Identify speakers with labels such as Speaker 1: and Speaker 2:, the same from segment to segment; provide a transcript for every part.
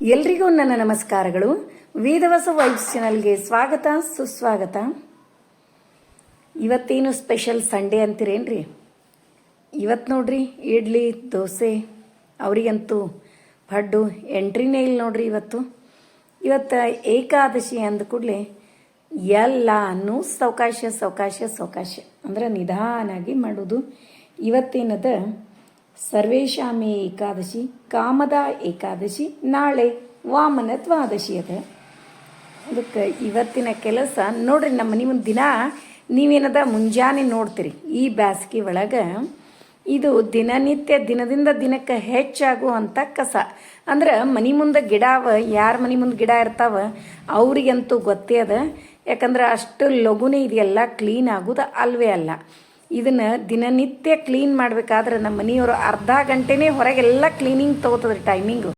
Speaker 1: ಎಲ್ರಿಗೂ ನನ್ನ ನಮಸ್ಕಾರಗಳು. ವೇದವಸ ವೈಬ್ಸ್ ಚಾನಲ್ಗೆ ಸ್ವಾಗತ ಸುಸ್ವಾಗತ. ಇವತ್ತೇನು ಸ್ಪೆಷಲ್ ಸಂಡೇ ಅಂತೀರೇನ್ರಿ? ಇವತ್ತು ನೋಡ್ರಿ ಇಡ್ಲಿ ದೋಸೆ ಅವರಿಗಂತೂ ಪಡ್ಡು ಎಂಟ್ರಿನೇ ಇಲ್ಲ ನೋಡ್ರಿ. ಇವತ್ತು ಏಕಾದಶಿ ಅಂದ ಕೂಡಲೇ ಎಲ್ಲನೂ ಸಾವಕಾಶ ಅಂದ್ರೆ ನಿಧಾನಾಗಿ ಮಾಡೋದು. ಇವತ್ತೇನದ ಸರ್ವೇಶಾಮಿ ಏಕಾದಶಿ, ಕಾಮದ ಏಕಾದಶಿ, ನಾಳೆ ವಾಮನ ದ್ವಾದಶಿ ಅದ. ಅದಕ್ಕೆ ಇವತ್ತಿನ ಕೆಲಸ ನೋಡ್ರಿ, ನಮ್ಮ ಮನೆ ಮುಂದೆ ದಿನ ನೀವೇನದ ಮುಂಜಾನೆ ನೋಡ್ತೀರಿ. ಈ ಬ್ಯಾಸ್ಗೆ ಒಳಗೆ ಇದು ದಿನನಿತ್ಯ ದಿನದಿಂದ ದಿನಕ್ಕೆ ಹೆಚ್ಚಾಗುವಂಥ ಕಸ. ಅಂದ್ರೆ ಮನೆ ಮುಂದೆ ಗಿಡ ಯಾರ ಮನೆ ಮುಂದೆ ಗಿಡ ಇರ್ತಾವ ಅವರಿಗಂತೂ ಗೊತ್ತೇ ಅದ. ಯಾಕಂದ್ರೆ ಅಷ್ಟು ಲಘುನೇ ಇದೆಲ್ಲ ಕ್ಲೀನ್ ಆಗೋದು ಅಲ್ವೇ ಅಲ್ಲ. ಇದನ್ನು ದಿನನಿತ್ಯ ಕ್ಲೀನ್ ಮಾಡಬೇಕಾದ್ರೆ ನಮ್ಮ ಮನೆಯವರು ಅರ್ಧ ಗಂಟೆನೇ ಹೊರಗೆಲ್ಲ ಕ್ಲೀನಿಂಗ್ ತೊಗೋತದ್ರಿ ಟೈಮಿಂಗು.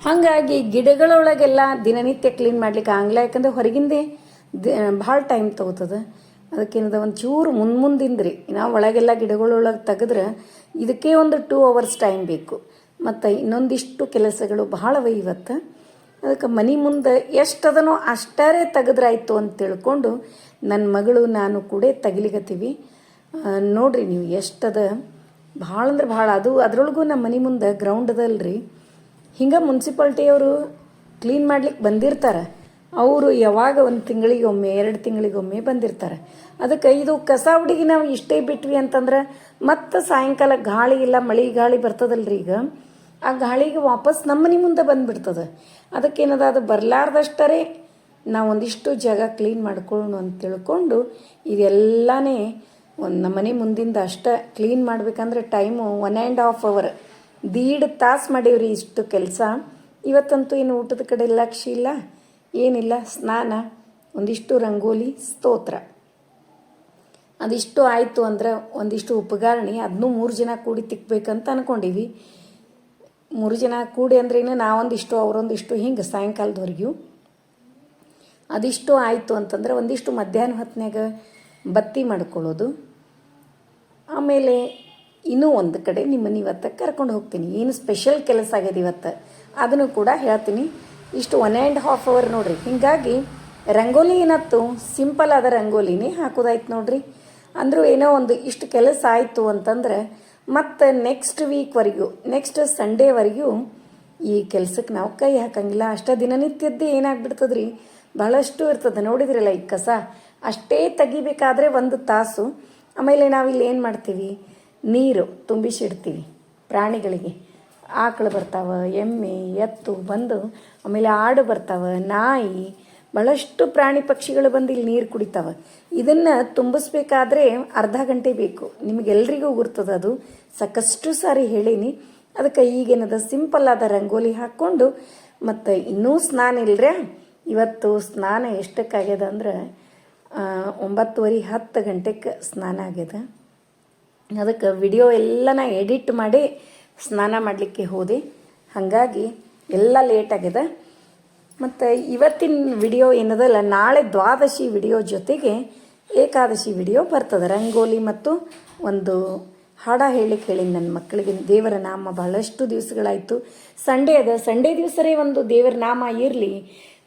Speaker 1: ಹಾಗಾಗಿ ಗಿಡಗಳೊಳಗೆಲ್ಲ ದಿನನಿತ್ಯ ಕ್ಲೀನ್ ಮಾಡ್ಲಿಕ್ಕೆ ಆಗಲ್ಲ. ಯಾಕಂದ್ರೆ ಹೊರಗಿಂದೇ ಭಾಳ ಟೈಮ್ ತೊಗೋತದ. ಅದಕ್ಕೇನದ ಒಂಚೂರು ಮುಂದಿಂದ್ರಿ ನಾವು ಒಳಗೆಲ್ಲ ಗಿಡಗಳೊಳಗೆ ತೆಗೆದ್ರೆ ಇದಕ್ಕೆ ಒಂದು 2 hours ಟೈಮ್ ಬೇಕು. ಮತ್ತು ಇನ್ನೊಂದಿಷ್ಟು ಕೆಲಸಗಳು ಭಾಳವ ಇವತ್ತು. ಅದಕ್ಕೆ ಮನೆ ಮುಂದೆ ಎಷ್ಟದನೋ ಅಷ್ಟರೇ ತೆಗೆದ್ರಾಯ್ತು ಅಂತ ತಿಳ್ಕೊಂಡು ನನ್ನ ಮಗಳು ನಾನು ಕೂಡ ತೆಗಿಲಿಕತ್ತೀವಿ. ನೋಡ್ರಿ ನೀವು ಎಷ್ಟದ, ಭಾಳ ಅಂದ್ರೆ ಭಾಳ. ಅದರೊಳಗೂ ನಮ್ಮ ಮನೆ ಮುಂದೆ ಗ್ರೌಂಡ್ ಅದಲ್ರಿ. ಹಿಂಗೆ ಮುನ್ಸಿಪಾಲ್ಟಿಯವರು ಕ್ಲೀನ್ ಮಾಡ್ಲಿಕ್ಕೆ ಬಂದಿರ್ತಾರೆ. ಅವರು ಯಾವಾಗ 1 ತಿಂಗಳಿಗೊಮ್ಮೆ 2 ತಿಂಗಳಿಗೊಮ್ಮೆ ಬಂದಿರ್ತಾರೆ. ಅದಕ್ಕೆ ಇದು ಕಸ ಹುಡುಗಿ ನಾವು ಇಷ್ಟೇ ಬಿಟ್ವಿ ಅಂತಂದ್ರೆ ಮತ್ತೆ ಸಾಯಂಕಾಲ ಗಾಳಿ ಇಲ್ಲ, ಮಳೆ ಗಾಳಿ ಬರ್ತದಲ್ರಿ. ಈಗ ಆ ಗಾಳಿಗೆ ವಾಪಸ್ ನಮ್ಮ ಮನೆ ಮುಂದೆ ಬಂದುಬಿಡ್ತದೆ. ಅದಕ್ಕೇನದ, ಅದು ಬರಲಾರ್ದಷ್ಟರೇ ನಾವು ಒಂದಿಷ್ಟು ಜಾಗ ಕ್ಲೀನ್ ಮಾಡ್ಕೊಳ್ಳೋಣ ಅಂತ ತಿಳ್ಕೊಂಡು ಇದೆಲ್ಲನೇ ನಮ್ಮ ಮನೆ ಮುಂದಿಂದ ಅಷ್ಟೇ ಕ್ಲೀನ್ ಮಾಡ್ಬೇಕಂದ್ರೆ ಟೈಮು 1.5 hour, 1.5 ತಾಸು ಮಾಡೀವ್ರಿ ಇಷ್ಟು ಕೆಲಸ. ಇವತ್ತಂತೂ ಏನು ಊಟದ ಕಡೆ ಲಕ್ಷ್ಯ ಇಲ್ಲ, ಏನಿಲ್ಲ. ಸ್ನಾನ, ಒಂದಿಷ್ಟು ರಂಗೋಲಿ, ಸ್ತೋತ್ರ, ಅದಿಷ್ಟು ಆಯಿತು ಅಂದ್ರೆ ಒಂದಿಷ್ಟು ಉಪಕರಣಿ, ಅದನ್ನೂ 3 ಜನ ಕೂಡಿ ತಿಕ್ಕಬೇಕಂತ ಅಂದ್ಕೊಂಡೀವಿ. 3 ಜನ ಕೂಡಿ ಅಂದ್ರೇನು, ನಾವೊಂದಿಷ್ಟು ಅವರೊಂದಿಷ್ಟು ಹಿಂಗೆ ಸಾಯಂಕಾಲದವರೆಗೂ. ಅದಿಷ್ಟು ಆಯಿತು ಅಂತಂದ್ರೆ ಒಂದಿಷ್ಟು ಮಧ್ಯಾಹ್ನ ಹೊತ್ತಿನಾಗ ಬತ್ತಿ ಮಾಡ್ಕೊಳ್ಳೋದು. ಆಮೇಲೆ ಇನ್ನೂ ಒಂದು ಕಡೆ ನಿಮ್ಮನ್ನು ಇವತ್ತು ಕರ್ಕೊಂಡು ಹೋಗ್ತೀನಿ. ಏನು ಸ್ಪೆಷಲ್ ಕೆಲಸ ಆಗಿದೆ ಇವತ್ತು ಅದನ್ನು ಕೂಡ ಹೇಳ್ತೀನಿ. ಇಷ್ಟು 1.5 hour ನೋಡ್ರಿ. ಹೀಗಾಗಿ ರಂಗೋಲಿ ಏನತ್ತು ಸಿಂಪಲ್ ಆದ ರಂಗೋಲಿನೇ ಹಾಕೋದಾಯ್ತು ನೋಡ್ರಿ. ಅಂದರೂ ಏನೋ ಒಂದು ಇಷ್ಟು ಕೆಲಸ ಆಯಿತು ಅಂತಂದ್ರೆ ಮತ್ತು ನೆಕ್ಸ್ಟ್ ವೀಕ್ವರೆಗೂ, ನೆಕ್ಸ್ಟ್ ಸಂಡೇವರೆಗೂ ಈ ಕೆಲಸಕ್ಕೆ ನಾವು ಕೈ ಹಾಕಂಗಿಲ್ಲ. ಅಷ್ಟೇ ದಿನನಿತ್ಯದ್ದೇ ಏನಾಗ್ಬಿಡ್ತದ್ರಿ, ಭಾಳಷ್ಟು ಇರ್ತದೆ. ನೋಡಿದ್ರಲ್ಲ ಈ ಕಸ ಅಷ್ಟೇ ತೆಗಿಬೇಕಾದ್ರೆ 1 ತಾಸು. ಆಮೇಲೆ ನಾವಿಲ್ಲಿ ಏನು ಮಾಡ್ತೀವಿ, ನೀರು ತುಂಬಿಸಿಡ್ತೀವಿ ಪ್ರಾಣಿಗಳಿಗೆ. ಆಕಳು ಬರ್ತಾವೆ, ಎಮ್ಮೆ ಎತ್ತು ಬಂದು, ಆಮೇಲೆ ಆಡು ಬರ್ತಾವೆ, ನಾಯಿ, ಭಾಳಷ್ಟು ಪ್ರಾಣಿ ಪಕ್ಷಿಗಳು ಬಂದು ಇಲ್ಲಿ ನೀರು ಕುಡಿತಾವೆ. ಇದನ್ನು ತುಂಬಿಸ್ಬೇಕಾದ್ರೆ ಅರ್ಧ ಗಂಟೆ ಬೇಕು. ನಿಮಗೆಲ್ರಿಗೂ ಗುರ್ತದ, ಅದು ಸಾಕಷ್ಟು ಸಾರಿ ಹೇಳೀನಿ. ಅದಕ್ಕೆ ಈಗೇನದ ಸಿಂಪಲ್ ಆದ ರಂಗೋಲಿ ಹಾಕ್ಕೊಂಡು, ಮತ್ತು ಇನ್ನೂ ಸ್ನಾನ ಇಲ್ಲರೆ. ಇವತ್ತು ಸ್ನಾನ ಎಷ್ಟಕ್ಕಾಗ್ಯದ ಅಂದ್ರೆ 9:30 10 ಗಂಟೆಗೆ ಸ್ನಾನ ಆಗ್ಯದ. ಅದಕ್ಕೆ ವಿಡಿಯೋ ಎಲ್ಲ ನಾ ಎಡಿಟ್ ಮಾಡಿ ಸ್ನಾನ ಮಾಡಲಿಕ್ಕೆ ಹೋದೆ. ಹಾಗಾಗಿ ಎಲ್ಲ ಲೇಟ್ ಆಗ್ಯದ. ಮತ್ತು ಇವತ್ತಿನ ವಿಡಿಯೋ ಏನದಲ್ಲ, ನಾಳೆ ದ್ವಾದಶಿ ವಿಡಿಯೋ ಜೊತೆಗೆ ಏಕಾದಶಿ ವಿಡಿಯೋ ಬರ್ತದೆ. ರಂಗೋಲಿ ಮತ್ತು ಒಂದು ಹಾಡ ಹೇಳಿಕ್ಕೆ ಹೇಳಿ ನನ್ನ ಮಕ್ಕಳಿಗೆ. ದೇವರ ನಾಮ ಭಾಳಷ್ಟು ದಿವಸಗಳಾಯಿತು. ಸಂಡೇ ಅದ, ಸಂಡೇ ದಿವಸರೇ ಒಂದು ದೇವರ ನಾಮ ಇರಲಿ.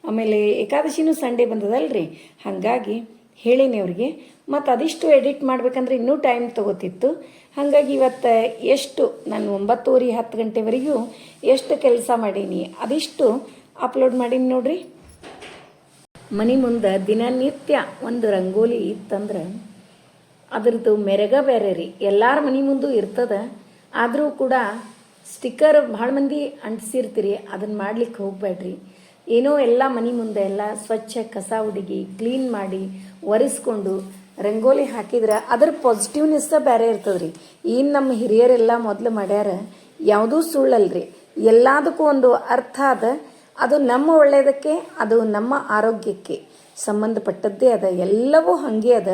Speaker 1: ಆಮೇಲೆ ಏಕಾದಶಿನೂ ಸಂಡೇ ಬಂದದಲ್ರಿ, ಹಾಗಾಗಿ ಹೇಳೀನಿ ಅವ್ರಿಗೆ. ಮತ್ತು ಅದಿಷ್ಟು ಎಡಿಟ್ ಮಾಡ್ಬೇಕಂದ್ರೆ ಇನ್ನೂ ಟೈಮ್ ತೊಗೋತಿತ್ತು. ಹಾಗಾಗಿ ಇವತ್ತು ಎಷ್ಟು ನಾನು 9:30 10 ಗಂಟೆವರೆಗೂ ಎಷ್ಟು ಕೆಲಸ ಮಾಡೀನಿ ಅದಿಷ್ಟು ಅಪ್ಲೋಡ್ ಮಾಡೀನಿ ನೋಡ್ರಿ. ಮನೆ ಮುಂದೆ ದಿನನಿತ್ಯ ಒಂದು ರಂಗೋಲಿ ಇತ್ತಂದ್ರೆ ಅದ್ರದ್ದು ಮೆರಗ ಬೇರೆ ರೀ. ಎಲ್ಲರ ಮನೆ ಮುಂದೆ ಇರ್ತದೆ. ಆದರೂ ಕೂಡ ಸ್ಟಿಕ್ಕರ್ ಭಾಳ ಮಂದಿ ಅಂಟಿಸಿರ್ತೀರಿ, ಅದನ್ನು ಮಾಡ್ಲಿಕ್ಕೆ ಹೋಗಬೇಡ್ರಿ. ಏನೋ ಎಲ್ಲ ಮನೆ ಮುಂದೆ ಎಲ್ಲ ಸ್ವಚ್ಛ ಕಸ ಹುಡುಗಿ ಕ್ಲೀನ್ ಮಾಡಿ ಒರೆಸ್ಕೊಂಡು ರಂಗೋಲಿ ಹಾಕಿದ್ರೆ ಅದರ ಪಾಸಿಟಿವ್ನೆಸ್ಸ ಬೇರೆ ಇರ್ತದ್ರಿ. ಏನು ನಮ್ಮ ಹಿರಿಯರೆಲ್ಲ ಮೊದಲು ಮಾಡ್ಯಾರ, ಯಾವುದೂ ಸುಳ್ಳಲ್ರಿ. ಎಲ್ಲದಕ್ಕೂ ಒಂದು ಅರ್ಥ ಅದ. ಅದು ನಮ್ಮ ಒಳ್ಳೆಯದಕ್ಕೆ, ಅದು ನಮ್ಮ ಆರೋಗ್ಯಕ್ಕೆ ಸಂಬಂಧಪಟ್ಟದ್ದೇ ಅದ. ಎಲ್ಲವೂ ಹಾಗೆ ಅದ.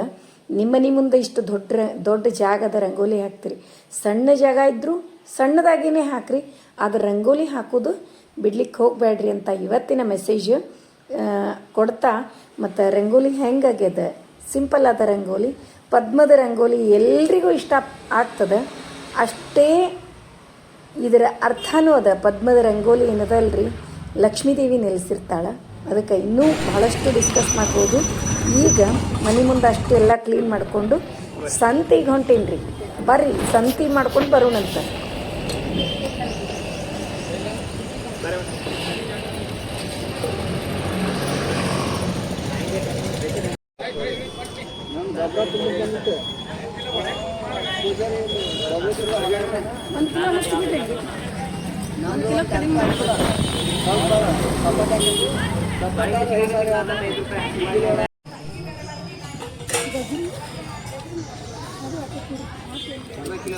Speaker 1: ನಿಮ್ಮ ಮನೆ ಮುಂದೆ ಇಷ್ಟು ದೊಡ್ಡ ಜಾಗದ ರಂಗೋಲಿ ಹಾಕ್ತೀರಿ, ಸಣ್ಣ ಜಾಗ ಇದ್ದರೂ ಸಣ್ಣದಾಗಿಯೇ ಹಾಕ್ರಿ. ಅದು ರಂಗೋಲಿ ಹಾಕೋದು ಬಿಡ್ಲಿಕ್ಕೆ ಹೋಗಬೇಡ್ರಿ ಅಂತ ಇವತ್ತಿನ ಮೆಸೇಜ್ ಕೊಡ್ತಾ. ಮತ್ತು ರಂಗೋಲಿ ಹೆಂಗಾಗ್ಯದ, ಸಿಂಪಲ್ ಆದ ರಂಗೋಲಿ, ಪದ್ಮದ ರಂಗೋಲಿ ಎಲ್ರಿಗೂ ಇಷ್ಟ ಆಗ್ತದೆ. ಅಷ್ಟೇ ಇದರ ಅರ್ಥನೂ ಅದ. ಪದ್ಮದ ರಂಗೋಲಿ ಏನದಲ್ರಿ, ಲಕ್ಷ್ಮೀದೇವಿ ನೆಲೆಸಿರ್ತಾಳೆ. ಅದಕ್ಕೆ ಇನ್ನೂ ಬಹಳಷ್ಟು ಡಿಸ್ಕಸ್ ಮಾಡ್ಬೋದು. ಈಗ ಮನೆ ಮುಂದೆ ಅಷ್ಟು ಎಲ್ಲ ಕ್ಲೀನ್ ಮಾಡಿಕೊಂಡು ಸಂತಿಗೆ ಹೊಂಟೀನಿ ರೀ. ಬರ್ರಿ ಸಂತಿ ಮಾಡ್ಕೊಂಡು ಬರೋಣಂತ.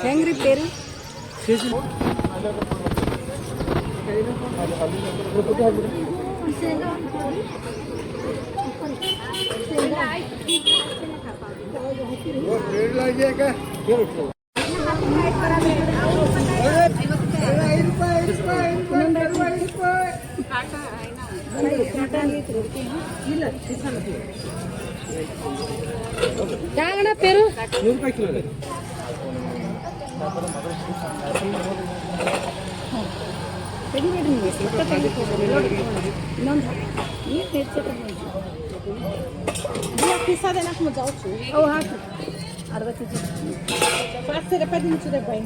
Speaker 1: ಹೆಂಗ್ರಿ ಪೇರು? ಯಾಗಣ ಪೇರು ತೆಗಿಬೇಡ್ರಿ ನೀವು ಇನ್ನೊಂದು ಏನು पिसादेनाक मग जाऊछु हो हा अर्धा किलो 500 रुपये दिनचे रे बाई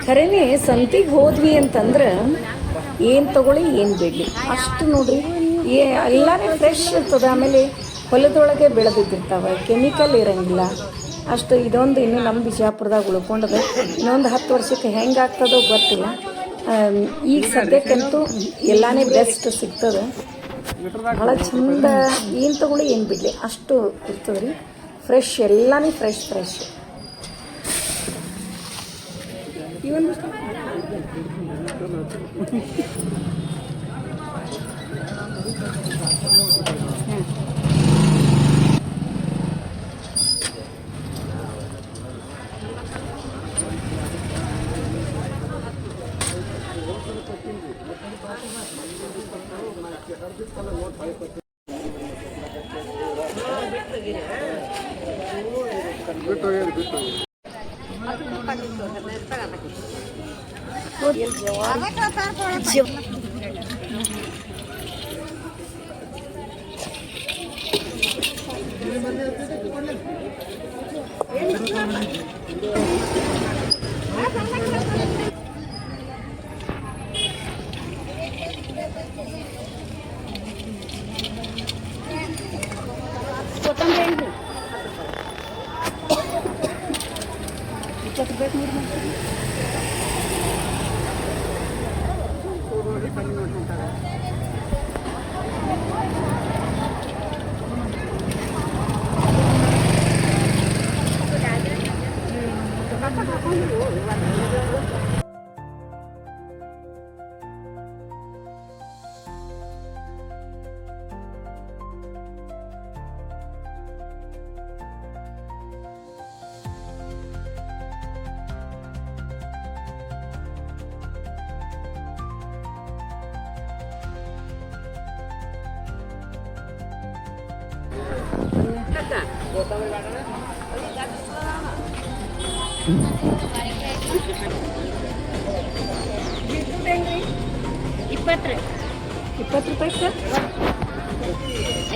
Speaker 1: ಖರೇನೆ ಸಂತಿಗೆ ಹೋದ್ವಿ ಅಂತಂದ್ರೆ ಏನು ತಗೊಳ್ಳಿ ಏನು ಬಿಡಲಿ ಅಷ್ಟು ನೋಡ್ರಿ ಎಲ್ಲಾನೇ ಫ್ರೆಶ್ ಇರ್ತದೆ. ಆಮೇಲೆ ಹೊಲದೊಳಗೆ ಬೆಳೆದಿದ್ದಿರ್ತಾವೆ, ಕೆಮಿಕಲ್ ಇರಂಗಿಲ್ಲ ಅಷ್ಟು. ಇದೊಂದು ಇನ್ನು ನಮ್ಮ ಬಿಜಾಪುರದಾಗ ಉಳ್ಕೊಂಡದ. ಇನ್ನೊಂದು 10 ವರ್ಷಕ್ಕೆ ಹೆಂಗೆ ಆಗ್ತದೋ ಗೊತ್ತಿಲ್ಲ. ಈಗ ಸದ್ಯಕ್ಕಂತೂ ಎಲ್ಲಾನೇ ಬೆಸ್ಟ್ ಸಿಗ್ತದೆ. ಭಾಳ ಚಂದ ಏನು ತಗೊಳ್ಳಿ ಏನು ಬಿಡಲಿ ಅಷ್ಟು ಇರ್ತದೆ ರೀ. ಫ್ರೆಶ್ ಎಲ್ಲಾನೇ ಫ್ರೆಶ್ ಫ್ರೆಶ್. ಇವನ್ ₹20 ಸರ್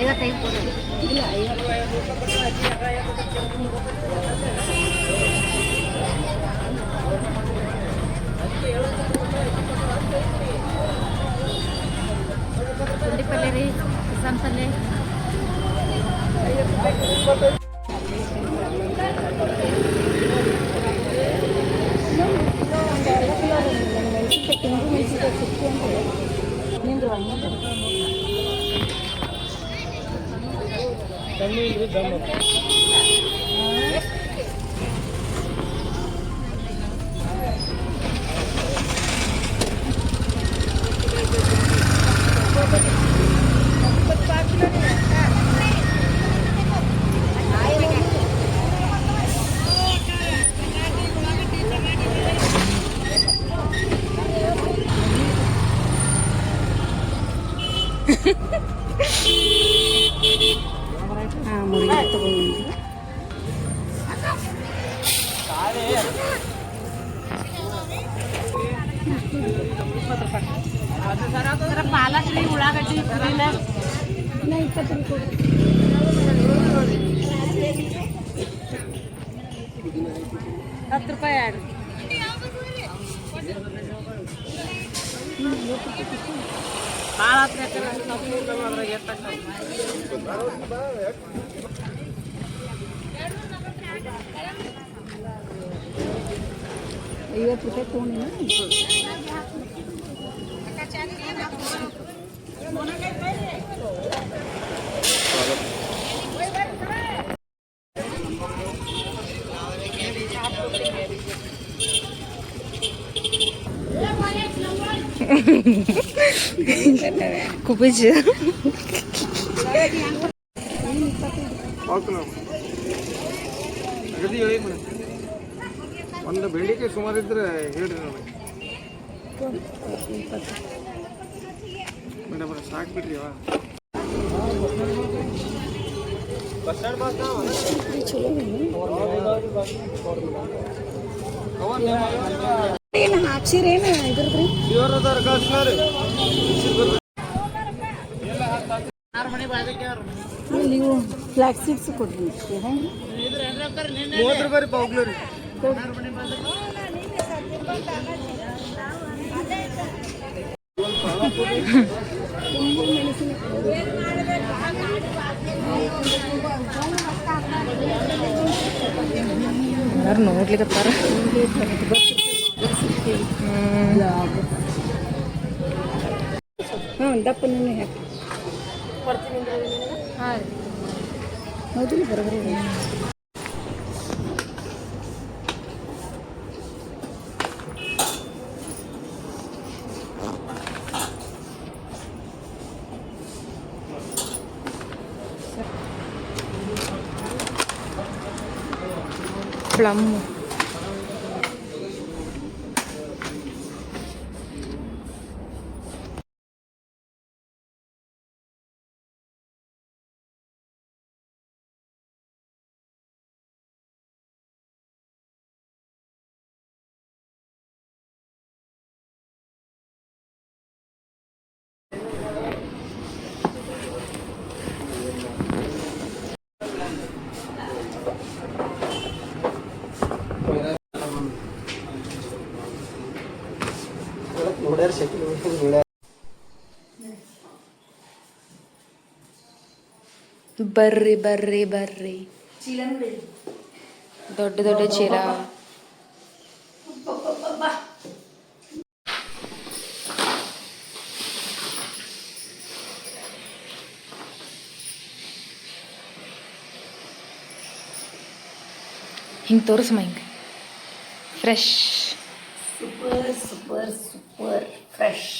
Speaker 1: 55 ಇಲ್ಲ 50 ಪಲ್ಲೆ ರೀ ಸಂಪಲ್ಲೆ
Speaker 2: ಪಾಲಕ್ ಉಳ್ಳಾಗಡ್ಡಿ
Speaker 1: ಇನ್ನ 20 ರೂಪಾಯಿ.
Speaker 2: 10 ರೂಪಾಯಿ ಆಡ್ರಿ. ಭಾಳ
Speaker 1: ₹50 ತೊಗೊಂಡಿನ.
Speaker 2: ಕುಬಿಜ್
Speaker 3: ಒಂದು ಬೆಂಡಿಕೆ ಸುಮಾರು ಇದ್ರೆ ಹೇಳ್ರಿ ನನಗೆ ಮೇಡಮ್ ಸಾಕು ಬಿಡ್ರಿ
Speaker 1: ಏನು ಹಾಕ್ಸಿರೇನು ಇದ್ರದ್ರಿ? ನೀವು ಫ್ಲಾಕ್ ಸೀಡ್ಸ್ ಕೊಡ್ರಿ. ಹೆಂಗೆ
Speaker 3: 30 ರೂಪಾಯಿ ಪಾವ್ಕಿಲೋ ರೀ.
Speaker 2: ಯಾರು ನೋಡ್ಲಿಕ್ಕತ್ತಾರ.
Speaker 1: ಹಾಂ ದಪ್ಪನೇ ಹಾಕಿ
Speaker 2: ಹಾಂ
Speaker 1: ಹೌದಿಲ್ಲ ಬರೋಬರಿ.
Speaker 2: ಪ್ಲಮ್ ಬರ್ರಿ ಬರ್ರಿ ಬರ್ರಿ. ದೊಡ್ಡ ದೊಡ್ಡ ಚೀಲ. ಹಿಂಗೆ ತೋರಿಸಮ್ಮ ಹಿಂಗೆ fresh.
Speaker 1: Super super super fresh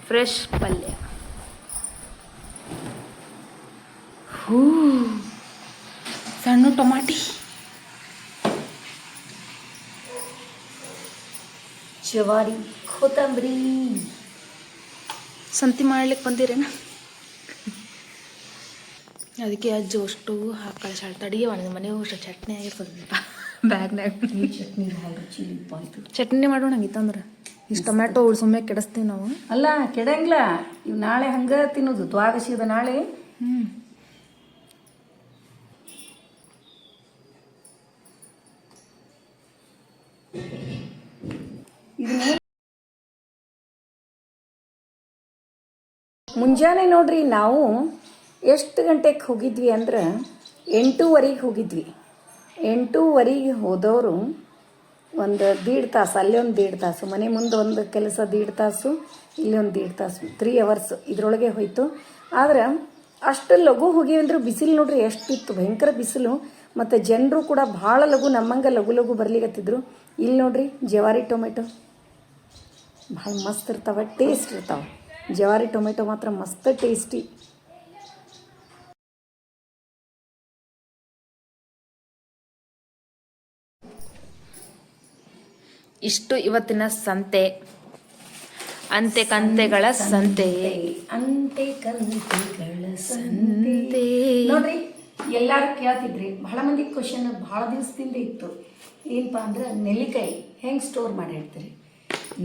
Speaker 2: fresh ಪಲ್ಯ. ಹೂ ಸಣ್ಣ ಟೊಮಾಟಿ.
Speaker 1: ಜವಾರಿ ಕೊತ್ತಂಬರಿ.
Speaker 2: ಸಂತಿ ಮಾಡ್ಲಿಕ್ಕೆ ಬಂದಿರೇನ? ಅದಕ್ಕೆ ಅಜ್ಜು ಅಷ್ಟು ಹಾಕಳಿ ಶಾಳ್ತ ಅಡುಗೆ ಮಾಡಿದ ಮನೆಗೂ ಅಷ್ಟು ಚಟ್ನಿ ಆಗಿರ್ತದೆ ಬ್ಯಾಗ್ನಾಗ.
Speaker 1: ಚಟ್ನಿ ಭಾಳ ಚಿಲ್ಲಿ ಪಾಯ್ತು.
Speaker 2: ಚಟ್ನಿ ಮಾಡೋಣ ಹಂಗಿತ್ತಂದ್ರೆ ಇಷ್ಟು ಟೊಮ್ಯಾಟೊ ಸುಮ್ಮನೆ ಕೆಡಿಸ್ತೀವಿ ನಾವು.
Speaker 1: ಅಲ್ಲ ಕೆಡಂಗಿಲ್ಲ, ಇವು ನಾಳೆ ಹಂಗೆ ತಿನ್ನೋದು. ದ್ವಾದಶಿದ ನಾಳೆ. ಮುಂಜಾನೆ ನೋಡ್ರಿ ನಾವು ಎಷ್ಟು ಗಂಟೆಗೆ ಹೋಗಿದ್ವಿ ಅಂದ್ರೆ 8:15 ಹೋಗಿದ್ವಿ. 8:15 ಹೋದವರು ಒಂದು 1.5 ತಾಸು, ಅಲ್ಲಿ ಒಂದು 1.5 ತಾಸು, ಮನೆ ಮುಂದೆ ಒಂದು ಕೆಲಸ 1.5 ತಾಸು, ಇಲ್ಲಿ ಒಂದು 1.5 ತಾಸು, 3 hours ಇದರೊಳಗೆ ಹೋಯ್ತು. ಆದ್ರೆ ಅಷ್ಟು ಲಘು ಹೋಗಿ ಅಂದ್ರೆ ಬಿಸಿಲು ನೋಡ್ರಿ ಎಷ್ಟಿತ್ತು, ಭಯಂಕರ ಬಿಸಿಲು. ಮತ್ತು ಜನರು ಕೂಡ ಭಾಳ ಲಘು ನಮ್ಮಂಗೆ ಲಘು ಲಘು ಬರ್ಲಿಕತ್ತಿದ್ರು. ಇಲ್ಲಿ ನೋಡ್ರಿ ಜವಾರಿ ಟೊಮೆಟೊ ಭಾಳ ಮಸ್ತ್ ಇರ್ತಾವೆ, ಟೇಸ್ಟ್ ಇರ್ತಾವೆ. ಜವಾರಿ ಟೊಮೆಟೊ ಮಾತ್ರ ಮಸ್ತ್ ಟೇಸ್ಟಿ.
Speaker 2: ಇಷ್ಟು ಇವತ್ತಿನ ಸಂತೆ. ಅಂತೆ ಕಂತೆಗಳ ಸಂತೆ.
Speaker 1: ಅಂತೆ ಕಂತೆಗಳ ಸಂತೆ ನೋಡ್ರಿ. ಎಲ್ಲರೂ ಕೇಳ್ತಿದ್ರಿ, ಭಾಳ ಮಂದಿ ಕ್ವಶನ್ ಭಾಳ ದಿವಸದಿಂದ ಇತ್ತು. ಏನಪ್ಪ ಅಂದ್ರೆ ನೆಲ್ಲಿಕಾಯಿ ಹೆಂಗೆ ಸ್ಟೋರ್ ಮಾಡಿ ಇಡ್ತೀರಿ?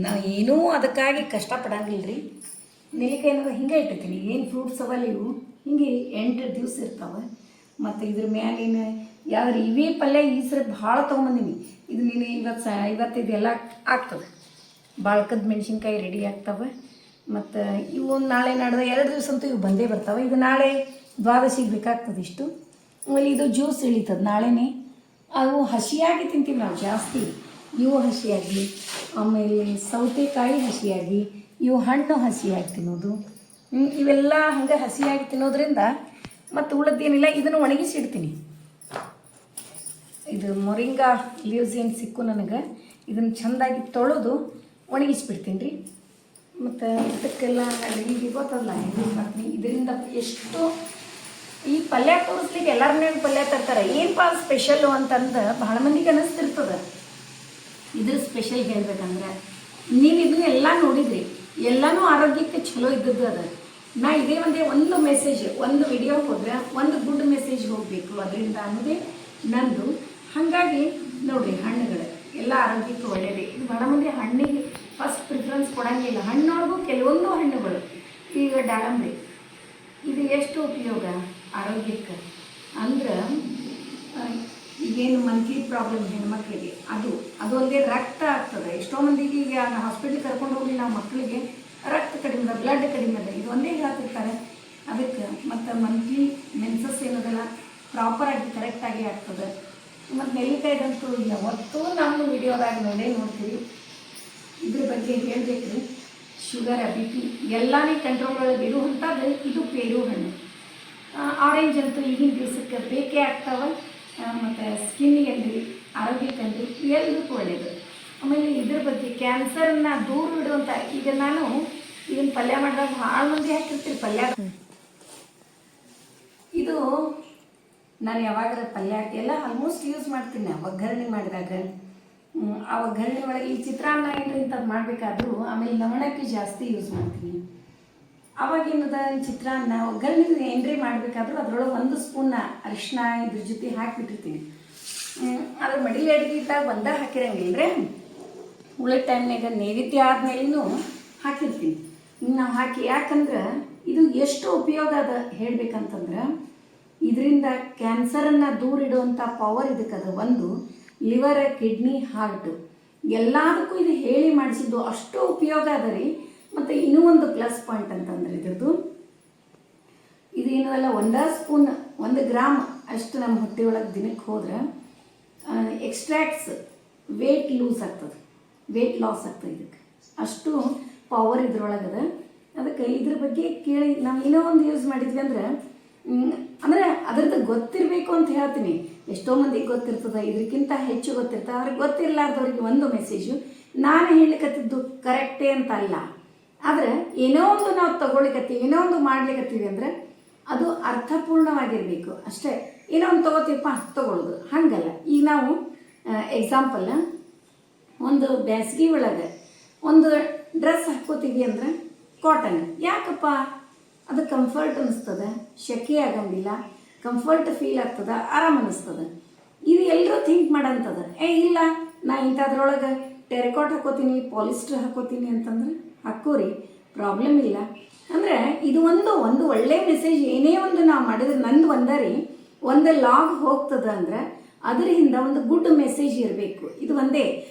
Speaker 1: ನಾವು ಏನೂ ಅದಕ್ಕಾಗಿ ಕಷ್ಟಪಡಂಗಿಲ್ಲ ರೀ. ನೆಲ್ಲಿಕಾಯಿ ಅನ್ನೋದು ಹಿಂಗೆ ಇಟ್ಟಿರ್ತೀನಿ. ಏನು ಫ್ರೂಟ್ಸ್ ಅವಲ್ಲ ಇವು ಹಿಂಗೆ 8 ದಿವಸ ಇರ್ತಾವೆ. ಮತ್ತು ಇದ್ರ ಮ್ಯಾಲಿನ ಯಾವ್ದು ಇವೇ ಪಲ್ಯ ಈ ಸರಿ ಭಾಳ ತೊಗೊಂಬಂದೀನಿ. ಇದು ನೀನು ಇವತ್ತಿದು ಎಲ್ಲ ಆಗ್ತದೆ. ಬಾಳ್ಕದ ಮೆಣಸಿನ್ಕಾಯಿ ರೆಡಿ ಆಗ್ತವೆ. ಮತ್ತು ಇವು ನಾಳೆ ನಾಡ್ದು 2 ದಿವಸ ಅಂತೂ ಇವು ಬಂದೇ ಬರ್ತಾವೆ. ಇದು ನಾಳೆ ದ್ವಾದಶಿಗೆ ಬೇಕಾಗ್ತದೆ ಇಷ್ಟು. ಆಮೇಲೆ ಇದು ಜ್ಯೂಸ್ ಇಳಿತದೆ ನಾಳೆನೇ. ಅವು ಹಸಿಯಾಗಿ ತಿಂತೀವಿ ನಾವು ಜಾಸ್ತಿ. ಇವು ಹಸಿಯಾಗಿ, ಆಮೇಲೆ ಸೌತೆಕಾಯಿ ಹಸಿಯಾಗಿ, ಇವು ಹಣ್ಣು ಹಸಿಯಾಗಿ ತಿನ್ನೋದು. ಇವೆಲ್ಲ ಹಂಗೆ ಹಸಿಯಾಗಿ ತಿನ್ನೋದ್ರಿಂದ ಮತ್ತು ಉಳಿದೇನಿಲ್ಲ. ಇದನ್ನು ಒಣಗಿಸಿಡ್ತೀನಿ. ಇದು ಮೊರಿಂಗಾ ಲೀವ್ಸ್ ಏನು ಸಿಕ್ಕು ನನಗೆ, ಇದನ್ನು ಚೆಂದಾಗಿ ತೊಳೆದು ಒಣಗಿಸ್ಬಿಡ್ತೀನಿ ರೀ. ಮತ್ತು ಇದಕ್ಕೆಲ್ಲ ಅಡುಗೆಗೆ ಗೊತ್ತಲ್ಲ ಹೆಂಗೆ ಮಾಡ್ತೀನಿ. ಇದರಿಂದ ಎಷ್ಟು ಈ ಪಲ್ಯ ತೋರಿಸ್ಲಿಕ್ಕೆ ಎಲ್ಲರನ್ನೇ ಪಲ್ಯ ತರ್ತಾರೆ. ಏನಪ್ಪ ಸ್ಪೆಷಲ್ಲು ಅಂತಂದು ಭಾಳ ಮಂದಿಗೆ ಅನ್ನಿಸ್ತಿರ್ತದೆ. ಇದು ಸ್ಪೆಷಲ್ ಹೇಳ್ಬೇಕಂದ್ರೆ ನೀವು ಇದನ್ನೆಲ್ಲ ನೋಡಿದ್ರಿ, ಎಲ್ಲನೂ ಆರೋಗ್ಯಕ್ಕೆ ಚಲೋ ಇದ್ದದ್ದು ಅದ. ನಾ ಇದೇ ಒಂದು ಮೆಸೇಜ್, ಒಂದು ವಿಡಿಯೋ ಹೋದ್ರೆ ಒಂದು ಗುಡ್ ಮೆಸೇಜ್ ಹೋಗಬೇಕು ಅದರಿಂದ ಅನ್ನೋದೇ ನಂದು. ಹಾಗಾಗಿ ನೋಡಿರಿ, ಹಣ್ಣುಗಳು ಎಲ್ಲ ಆರೋಗ್ಯಕ್ಕೆ ಒಳ್ಳೆಯದೇ. ಇದು ಭಾಳ ಮಂದಿ ಹಣ್ಣಿಗೆ ಫಸ್ಟ್ ಪ್ರಿಫರೆನ್ಸ್ ಕೊಡೋಂಗಿಲ್ಲ. ಹಣ್ಣೊಳಗೂ ಕೆಲವೊಂದು ಹಣ್ಣುಗಳು, ಈಗ ದಾಳಂಬ್ರಿ, ಇದು ಎಷ್ಟು ಉಪಯೋಗ ಆರೋಗ್ಯಕ್ಕೆ ಅಂದ್ರೆ, ಈಗೇನು ಮಂತ್ಲಿ ಪ್ರಾಬ್ಲಮ್ ಹೆಣ್ಮಕ್ಳಿಗೆ ಅದು ಅಲ್ಲದೆ ರಕ್ತ ಆಗ್ತದೆ. ಎಷ್ಟೋ ಮಂದಿಗೆ ಈಗ ಹಾಸ್ಪಿಟ್ಲಿಗೆ ಕರ್ಕೊಂಡು ಹೋಗಿ ನಾವು ಮಕ್ಕಳಿಗೆ ರಕ್ತ ಕಡಿಮೆ ಅದ, ಬ್ಲಡ್ ಕಡಿಮೆ ಅದ, ಇದು ಒಂದೇ ಹೇಳ್ತಿರ್ತಾರೆ. ಅದಕ್ಕೆ ಮತ್ತು ಮಂತ್ಲಿ ಮೆನ್ಸಸ್ ಏನದಲ್ಲ ಪ್ರಾಪರಾಗಿ ಕರೆಕ್ಟಾಗಿ ಆಗ್ತದೆ. ಮತ್ತು ನೆಲ್ಲಿಕಾಯ್ದಂತೂ ಯಾವತ್ತೂ ನಮ್ಮ ವಿಡಿಯೋದಾಗ ನೋಡ್ತೀವಿ. ಇದ್ರ ಬಗ್ಗೆ ಹೇಳಬೇಕು ರೀ. ಶುಗರ್, BP ಎಲ್ಲನೇ ಕಂಟ್ರೋಲ್ ಒಳಗೆ ಇರುವಂಥದ್ದು ಇದು ಪೇರು ಹಣ್ಣು. ಆರೆಂಜ್ ಅಂತೂ ಈಗಿನ ದಿವಸಕ್ಕೆ ಬೇಕೇ ಆಗ್ತಾವೆ. ಮತ್ತು ಸ್ಕಿನ್ನಿಗೆ ಅಂದ್ರಿ, ಆರೋಗ್ಯಕ್ಕಂದ್ರಿ ಎಲ್ಲದಕ್ಕೂ ಒಳ್ಳೆಯದು. ಆಮೇಲೆ ಇದ್ರ ಬಗ್ಗೆ ಕ್ಯಾನ್ಸರನ್ನ ದೂರ ಇಡುವಂಥ, ಈಗ ನಾನು ಇದನ್ನು ಪಲ್ಯ ಮಾಡಿದಾಗ ಭಾಳ ಮಂದಿ ಹಾಕಿರ್ತೀರಿ ಪಲ್ಯ. ಇದು ನಾನು ಯಾವಾಗಾರ ಪಲ್ಯ ಎಲ್ಲ ಆಲ್ಮೋಸ್ಟ್ ಯೂಸ್ ಮಾಡ್ತೀನಿ. ಒಗ್ಗರಣೆ ಮಾಡಿದಾಗ ಆ ಒಗ್ಗರಣೆ ಒಳಗೆ ಈ ಚಿತ್ರಾನ್ನ ಏನ್ರಿ ಇಂಥದ್ದು ಮಾಡಬೇಕಾದ್ರೂ ಆಮೇಲೆ ಲವಣಕ್ಕಿ ಜಾಸ್ತಿ ಯೂಸ್ ಮಾಡ್ತೀನಿ. ಅವಾಗೇನದ ಚಿತ್ರಾನ್ನ ಒಗ್ಗರಣೆ ಏನ್ರಿ ಮಾಡಬೇಕಾದ್ರೂ ಅದ್ರೊಳಗೆ 1 ಸ್ಪೂನ್ ಅರಿಶಿನ ಇದ್ರ ಜೊತೆ ಹಾಕಿಬಿಟ್ಟಿರ್ತೀನಿ. ಅದ್ರ ಮಡಿಲಿ ಅಡುಗೆ ಇದ್ದಾಗ ಒಂದೇ ಹಾಕಿರಂಗಿಲ್ಲ ರೀ. ಉಳಿದ ಟೈಮ್ನಾಗ ನೈವೇದ್ಯ ಆದ್ಮೇಲೂ ಹಾಕಿರ್ತೀನಿ. ನಾವು ಹಾಕಿ, ಯಾಕಂದ್ರೆ ಇದು ಎಷ್ಟು ಉಪಯೋಗ ಅದ ಹೇಳ್ಬೇಕಂತಂದ್ರೆ, ಇದರಿಂದ ಕ್ಯಾನ್ಸರನ್ನು ದೂರ ಇಡುವಂಥ ಪವರ್ ಇದಕ್ಕದ. ಒಂದು ಲಿವರ್, ಕಿಡ್ನಿ, ಹಾರ್ಟು ಎಲ್ಲದಕ್ಕೂ ಇದು ಹೇಳಿ ಮಾಡಿಸಿದ್ದು ಅಷ್ಟು ಉಪಯೋಗ ಅದ ರೀ. ಮತ್ತು ಇನ್ನೂ ಒಂದು ಪ್ಲಸ್ ಪಾಯಿಂಟ್ ಅಂತಂದ್ರೆ ಇದ್ರದ್ದು, ಇದು ಏನಲ್ಲ 1 ಸ್ಪೂನ್ 1 ಗ್ರಾಮ್ ಅಷ್ಟು ನಮ್ಮ ಹೊಟ್ಟೆಯೊಳಗೆ ದಿನಕ್ಕೆ ಹೋದ್ರೆ ಎಕ್ಸ್ಟ್ರಾಕ್ಟ್ಸ್ ವೇಟ್ ಲೂಸ್ ಆಗ್ತದೆ, ವೇಟ್ ಲಾಸ್ ಆಗ್ತದೆ. ಇದಕ್ಕೆ ಅಷ್ಟು ಪವರ್ ಇದ್ರೊಳಗದ. ಅದಕ್ಕೆ ಇದ್ರ ಬಗ್ಗೆ ಕೇಳಿ ನಾವು ಏನೋ ಒಂದು ಯೂಸ್ ಮಾಡಿದ್ವಿ ಅಂದರೆ ಅದ್ರದ್ದು ಗೊತ್ತಿರಬೇಕು ಅಂತ ಹೇಳ್ತೀನಿ. ಎಷ್ಟೋ ಮಂದಿಗೆ ಗೊತ್ತಿರ್ತದೆ, ಇದಕ್ಕಿಂತ ಹೆಚ್ಚು ಗೊತ್ತಿರ್ತದೆ. ಅವ್ರಿಗೆ ಗೊತ್ತಿರಲಾರ್ದವ್ರಿಗೆ ಒಂದು ಮೆಸೇಜು, ನಾನು ಹೇಳಲಿಕ್ಕತ್ತಿದ್ದು ಕರೆಕ್ಟೇ ಅಂತ ಅಲ್ಲ. ಆದರೆ ಏನೋ ಒಂದು ನಾವು ತಗೊಳ್ಳಿಕತ್ತೀವಿ, ಏನೋ ಒಂದು ಮಾಡ್ಲಿಕ್ಕತ್ತೀವಿ ಅಂದರೆ ಅದು ಅರ್ಥಪೂರ್ಣವಾಗಿರಬೇಕು ಅಷ್ಟೇ. ಏನೋ ಒಂದು ತೊಗೋತೀವಪ್ಪ ತೊಗೊಳ್ಳೋದು ಹಾಗಲ್ಲ. ಈಗ ನಾವು ಎಕ್ಸಾಂಪಲ್, ಒಂದು ಬೇಸಿಗೆ ಒಳಗೆ ಒಂದು ಡ್ರೆಸ್ ಹಾಕ್ಕೋತೀವಿ ಅಂದರೆ ಕಾಟನ್, ಯಾಕಪ್ಪ ಅದು ಕಂಫರ್ಟ್ ಅನ್ನಿಸ್ತದೆ, ಶೆಕೆ ಆಗಂಗಿಲ್ಲ, ಕಂಫರ್ಟ್ ಫೀಲ್ ಆಗ್ತದೆ, ಆರಾಮ್ ಅನ್ನಿಸ್ತದೆ. ಇದು ಎಲ್ಲರೂ ಥಿಂಕ್ ಮಾಡೋಂಥದ್ದು. ಇಲ್ಲ ನಾ ಇಂಥದ್ರೊಳಗೆ ಟೆರಿಕಾಟ್ ಹಾಕೋತೀನಿ, ಪಾಲಿಸ್ಟರ್ ಹಾಕೋತೀನಿ ಅಂತಂದ್ರೆ ಹಾಕೋರಿ, ಪ್ರಾಬ್ಲಮ್ ಇಲ್ಲ. ಅಂದರೆ ಇದು ಒಂದು ಒಳ್ಳೆ ಮೆಸೇಜ್. ಏನೇ ಒಂದು ನಾವು ಮಾಡಿದ್ರೆ ನಂದು ಒಂದರಿ ಒಂದು ಲಾಗ್ ಹೋಗ್ತದೆ ಅಂದರೆ ಅದ್ರ ಹಿಂದೆ ಒಂದು ಗುಡ್ ಮೆಸೇಜ್ ಇರಬೇಕು. ಇದು ಒಂದೇ.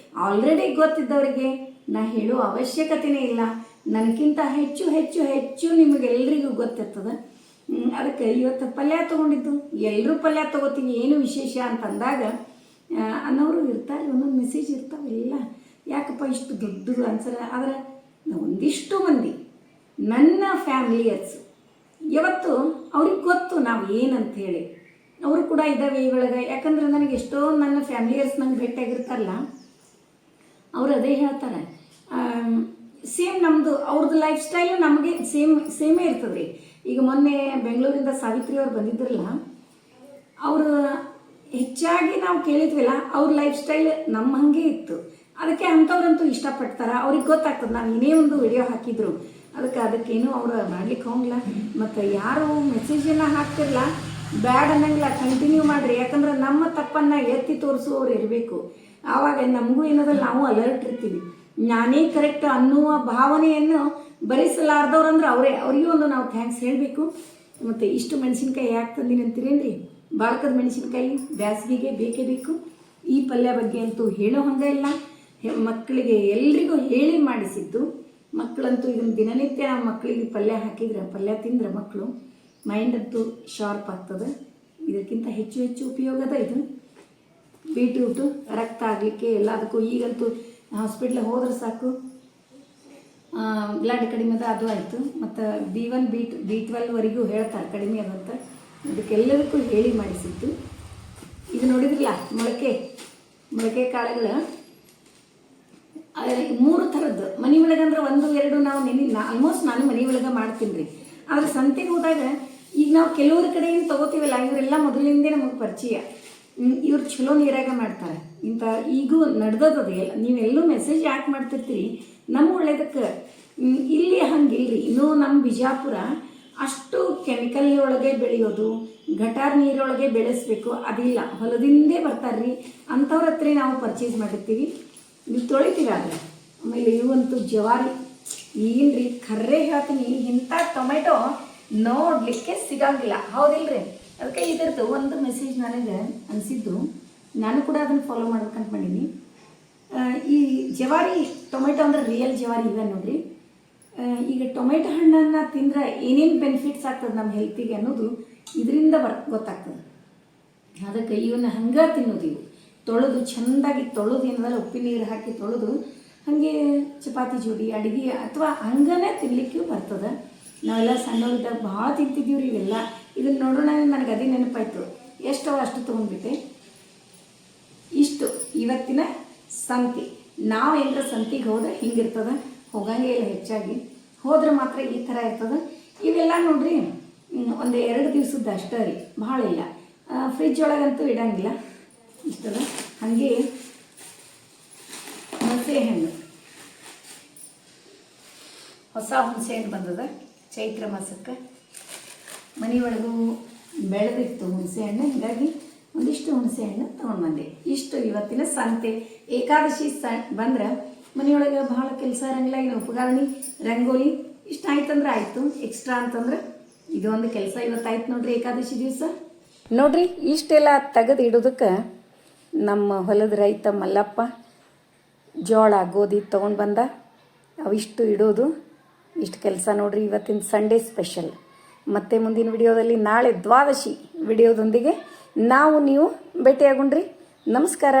Speaker 1: ಆಲ್ರೆಡಿ ಗೊತ್ತಿದ್ದವರಿಗೆ ನಾ ಹೇಳೋ ಅವಶ್ಯಕತೆಯೇ ಇಲ್ಲ. ನನಗಿಂತ ಹೆಚ್ಚು ಹೆಚ್ಚು ಹೆಚ್ಚು ನಿಮಗೆಲ್ಲರಿಗೂ ಗೊತ್ತಿರ್ತದೆ. ಅದಕ್ಕೆ ಇವತ್ತು ಪಲ್ಯ ತೊಗೊಂಡಿದ್ದು, ಎಲ್ಲರೂ ಪಲ್ಯ ತೊಗೋತೀವಿ ಏನು ವಿಶೇಷ ಅಂತಂದಾಗ ಅನ್ನೋರು ಇರ್ತಾರೆ, ಒಂದೊಂದು ಮೆಸೇಜ್ ಇರ್ತಾವೆಲ್ಲ. ಯಾಕಪ್ಪ ಇಷ್ಟು ದೊಡ್ಡದು ಅನ್ಸಲ್ಲ. ಆದರೆ ಒಂದಿಷ್ಟು ಮಂದಿ ನನ್ನ ಫ್ಯಾಮಿಲಿಯರ್ಸ್ ಯಾವತ್ತು ಅವ್ರಿಗೆ ಗೊತ್ತು ನಾವು ಏನಂತ ಹೇಳಿ, ಅವರು ಕೂಡ ಇದ್ದಾವೆ ಈ ಒಳಗೆ. ಯಾಕಂದ್ರೆ ನನಗೆ ಎಷ್ಟೋ ನನ್ನ ಫ್ಯಾಮಿಲಿಯರ್ಸ್ ನಂಗೆ ಭೇಟಿಯಾಗಿರ್ತಾರಲ್ಲ, ಅವ್ರು ಅದೇ ಹೇಳ್ತಾರೆ, ಸೇಮ್ ನಮ್ಮದು ಅವ್ರದ್ದು ಲೈಫ್ ಸ್ಟೈಲು ನಮಗೆ ಸೇಮೇ ಇರ್ತದೆ ರೀ. ಈಗ ಮೊನ್ನೆ ಬೆಂಗಳೂರಿಂದ ಸಾವಿತ್ರಿ ಅವ್ರು ಬಂದಿದ್ರಲ್ಲ, ಅವರು ಹೆಚ್ಚಾಗಿ ನಾವು ಕೇಳಿದ್ವಿಲ್ಲ, ಅವ್ರ ಲೈಫ್ ಸ್ಟೈಲ್ ನಮ್ಮ ಹಾಗೆ ಇತ್ತು. ಅದಕ್ಕೆ ಅಂಥವ್ರಂತೂ ಇಷ್ಟಪಡ್ತಾರೆ. ಅವ್ರಿಗೆ ಗೊತ್ತಾಗ್ತದೆ ನಾವು ಏನೇ ಒಂದು ವಿಡಿಯೋ ಹಾಕಿದ್ರು ಅದಕ್ಕೇನು ಅವರು ಮಾಡ್ಲಿಕ್ಕೆ ಹೋಗಲ್ಲ. ಮತ್ತು ಯಾರು ಮೆಸೇಜನ್ನು ಹಾಕ್ತಿರಲ್ಲ ಬ್ಯಾಡ್ ಅನ್ನಂಗಿಲ್ಲ, ಕಂಟಿನ್ಯೂ ಮಾಡಿರಿ. ಯಾಕಂದ್ರೆ ನಮ್ಮ ತಪ್ಪನ್ನು ಎತ್ತಿ ತೋರಿಸುವವ್ರು ಇರಬೇಕು. ಆವಾಗ ನಮಗೂ ಏನದಲ್ಲ, ನಾವು ಅಲರ್ಟ್ ಇರ್ತೀವಿ. ನಾನೇ ಕರೆಕ್ಟ್ ಅನ್ನುವ ಭಾವನೆಯನ್ನು ಭರಿಸಲಾರ್ದವ್ರಂದ್ರೆ ಅವರಿಗೆ ಒಂದು ನಾವು ಥ್ಯಾಂಕ್ಸ್ ಹೇಳಬೇಕು. ಮತ್ತು ಇಷ್ಟು ಮೆಣಸಿನ್ಕಾಯಿ ಯಾಕೆ ತಂದಿನಿ ಅಂತೀರೇನ್ರಿ? ಬಾಳ್ಕದ ಮೆಣಸಿನ್ಕಾಯಿ ಬ್ಯಾಸಗಿಗೆ ಬೇಕೇ ಬೇಕು. ಈ ಪಲ್ಯ ಬಗ್ಗೆ ಅಂತೂ ಹೇಳೋ ಹಂಗೆ ಇಲ್ಲ. ಮಕ್ಕಳಿಗೆ ಎಲ್ರಿಗೂ ಹೇಳಿ ಮಾಡಿಸಿದ್ದು. ಮಕ್ಕಳಂತೂ ಇದನ್ನು ದಿನನಿತ್ಯ ನಾವು ಮಕ್ಕಳಿಗೆ ಪಲ್ಯ ಹಾಕಿದ್ರೆ, ಪಲ್ಯ ತಿಂದ್ರೆ ಮಕ್ಕಳು ಮೈಂಡ್ ಅಂತೂ ಶಾರ್ಪ್ ಆಗ್ತದೆ. ಇದಕ್ಕಿಂತ ಹೆಚ್ಚು ಉಪಯೋಗದ ಇದು. ಬೀಟ್ರೂಟು ರಕ್ತ ಆಗಲಿಕ್ಕೆ ಎಲ್ಲದಕ್ಕೂ. ಈಗಂತೂ ಹಾಸ್ಪಿಟ್ಲಿಗೆ ಹೋದ್ರೆ ಸಾಕು, ಬ್ಲಡ್ ಕಡಿಮೆ ಅದ, ಅದು ಆಯಿತು. ಮತ್ತು B1 B12ವರೆಗೂ ಹೇಳ್ತಾರೆ ಕಡಿಮೆ ಅದಂತ. ಅದಕ್ಕೆಲ್ಲದಕ್ಕೂ ಹೇಳಿ ಮಾಡಿಸಿದ್ದು. ಇದು ನೋಡಿದ್ರಲ್ಲ, ಮೊಳಕೆ ಕಾಳುಗಳು 3 ಥರದ್ದು. ಮನೆ ಒಳಗೆ ಅಂದ್ರೆ 1, 2 ನಾವು ಆಲ್ಮೋಸ್ಟ್ ನಾನು ಮನೆ ಒಳಗೆ ಮಾಡ್ತೀನಿ ರೀ. ಆದರೆ ಸಂತೆಗೆ ಹೋದಾಗ ಈಗ ನಾವು ಕೆಲವ್ರ ಕಡೆಯಿಂದ ತೊಗೋತೀವಲ್ಲ, ಇವರೆಲ್ಲ ಮೊದಲಿಂದೇ ನಮಗೆ ಪರಿಚಯ. ಇವ್ರು ಚಲೋ ನೀರಾಗ ಮಾಡ್ತಾರೆ. ಇಂಥ ಈಗೂ ನಡೆದದ ಎಲ್ಲ. ನೀವೆಲ್ಲೂ ಮೆಸೇಜ್ ಯಾಕೆ ಮಾಡ್ತಿರ್ತೀರಿ? ನಮ್ಮ ಒಳ್ಳೇದಕ್ಕೆ. ಇಲ್ಲಿ ಹಂಗಿಲ್ರಿ. ಇನ್ನೂ ನಮ್ಮ ಬಿಜಾಪುರ ಅಷ್ಟು ಕೆಮಿಕಲ್ ಒಳಗೆ ಬೆಳೆಯೋದು, ಗಟಾರ್ ನೀರೊಳಗೆ ಬೆಳೆಸಬೇಕು ಅದಿಲ್ಲ. ಹೊಲದಿಂದೇ ಬರ್ತಾರ್ರಿ. ಅಂಥವ್ರ ಹತ್ರ ನಾವು ಪರ್ಚೇಸ್ ಮಾಡಿರ್ತೀವಿ. ನೀವು ತೊಳಿತೀರ ಆದರೆ. ಆಮೇಲೆ ಇವಂತೂ ಜವಾರಿ ಏನ್ರಿ, ಕರ್ರೆ ಹೇಳ್ತೀನಿ, ಇಂಥ ಟೊಮೆಟೊ ನೋಡಲಿಕ್ಕೆ ಸಿಗಂಗಿಲ್ಲ. ಹೌದಿಲ್ರಿ? ಅದಕ್ಕೆ ಇದರದ್ದು ಒಂದು ಮೆಸೇಜ್ ನನಗೆ ಅನಿಸಿದ್ದು, ನಾನು ಕೂಡ ಅದನ್ನು ಫಾಲೋ ಮಾಡ್ಬೇಕಂತ ಮಾಡೀನಿ. ಈ ಜವಾರಿ ಟೊಮೆಟೊ ಅಂದ್ರೆ ರಿಯಲ್ ಜವಾರಿ ಇವೆ ನೋಡ್ರಿ. ಈಗ ಟೊಮೆಟೊ ಹಣ್ಣನ್ನು ತಿಂದ್ರೆ ಏನೇನು ಬೆನಿಫಿಟ್ಸ್ ಆಗ್ತದೆ ನಮ್ಮ ಹೆಲ್ತಿಗೆ ಅನ್ನೋದು ಇದರಿಂದ ಗೊತ್ತಾಗ್ತದೆ. ಅದಕ್ಕೆ ಇವನ್ನ ಹಂಗೆ ತಿನ್ನೋದು. ಇವು ತೊಳೆದು ಚೆಂದಾಗಿ ತೊಳೆದು ಏನದಲ್ಲ ಉಪ್ಪಿನ ನೀರು ಹಾಕಿ ತೊಳೆದು ಹಾಗೆ ಚಪಾತಿ ಜೋಡಿ ಅಡುಗೆ ಅಥವಾ ಹಂಗನೇ ತಿನ್ನಲಿಕ್ಕೂ ಬರ್ತದೆ. ನಾವೆಲ್ಲ ಸಣ್ಣವರಿದ್ದಾಗ ಭಾಳ ತಿಂತಿದ್ದೀವಿ ರೀ ಇವೆಲ್ಲ. ಇದನ್ನು ನೋಡೋಣ ನನಗೆ ಅದೇ ನೆನಪಾಯ್ತು. ಎಷ್ಟೋ ಅಷ್ಟು ತೊಗೊಂಡ್ಬಿಟ್ಟೆ. ಇಷ್ಟು ಇವತ್ತಿನ ಸಂತೆ. ನಾವು ಏನಾರ ಸಂತಿಗೆ ಹೋದ್ರೆ ಹಿಂಗಿರ್ತದೆ, ಹೋಗಂಗೆ ಇಲ್ಲ. ಹೆಚ್ಚಾಗಿ ಹೋದ್ರೆ ಮಾತ್ರ ಈ ಥರ ಇರ್ತದೆ. ಇವೆಲ್ಲ ನೋಡ್ರಿ 1-2 ದಿವಸದ್ದು ಅಷ್ಟೇ ರೀ, ಭಾಳ ಇಲ್ಲ. ಫ್ರಿಜ್ ಒಳಗಂತೂ ಇಡಂಗಿಲ್ಲ. ಇಷ್ಟದ. ಹಾಗೆ ಹುಣಸೆ ಹಣ್ಣು, ಹೊಸ ಹುಣಸೆ ಹಣ್ಣು ಬಂದದ ಚೈತ್ರ ಮಾಸಕ್ಕೆ. ಮನೆಯೊಳಗೂ ಬೆಳೆದಿತ್ತು ಹುಣಸೆ ಹಣ್ಣು, ಹೀಗಾಗಿ ಒಂದಿಷ್ಟು ಹುಣಸೆ ಹಣ್ಣು ತೊಗೊಂಡು ಬಂದೆ. ಇಷ್ಟು ಇವತ್ತಿನ ಸಂತೆ. ಏಕಾದಶಿ ಬಂದ್ರೆ ಮನೆಯೊಳಗೆ ಭಾಳ ಕೆಲಸ ಇರಂಗಿಲ್ಲ. ಇನ್ನು ಉಪಕರಣಿ, ರಂಗೋಲಿ ಇಷ್ಟ ಆಯ್ತಂದ್ರೆ ಆಯಿತು. ಎಕ್ಸ್ಟ್ರಾ ಅಂತಂದ್ರೆ ಇದೊಂದು ಕೆಲಸ ಇವತ್ತಾಯ್ತು ನೋಡ್ರಿ ಏಕಾದಶಿ ದಿವಸ. ನೋಡ್ರಿ ಇಷ್ಟೆಲ್ಲ ತೆಗೆದು ಇಡೋದಕ್ಕೆ ನಮ್ಮ ಹೊಲದ ರೈತ ಮಲ್ಲಪ್ಪ ಜೋಳ ಗೋಧಿ ತೊಗೊಂಡು ಬಂದ. ಅವಿಷ್ಟು ಇಡೋದು ಇಷ್ಟು ಕೆಲಸ ನೋಡ್ರಿ ಇವತ್ತಿನ ಸಂಡೇ ಸ್ಪೆಷಲ್. ಮತ್ತೆ ಮುಂದಿನ ವಿಡಿಯೋದಲ್ಲಿ ನಾಳೆ ದ್ವಾದಶಿ ವಿಡಿಯೋದೊಂದಿಗೆ ನಾವು ನೀವು ಭೇಟಿಯಾಗೋಣ್ರಿ. ನಮಸ್ಕಾರ.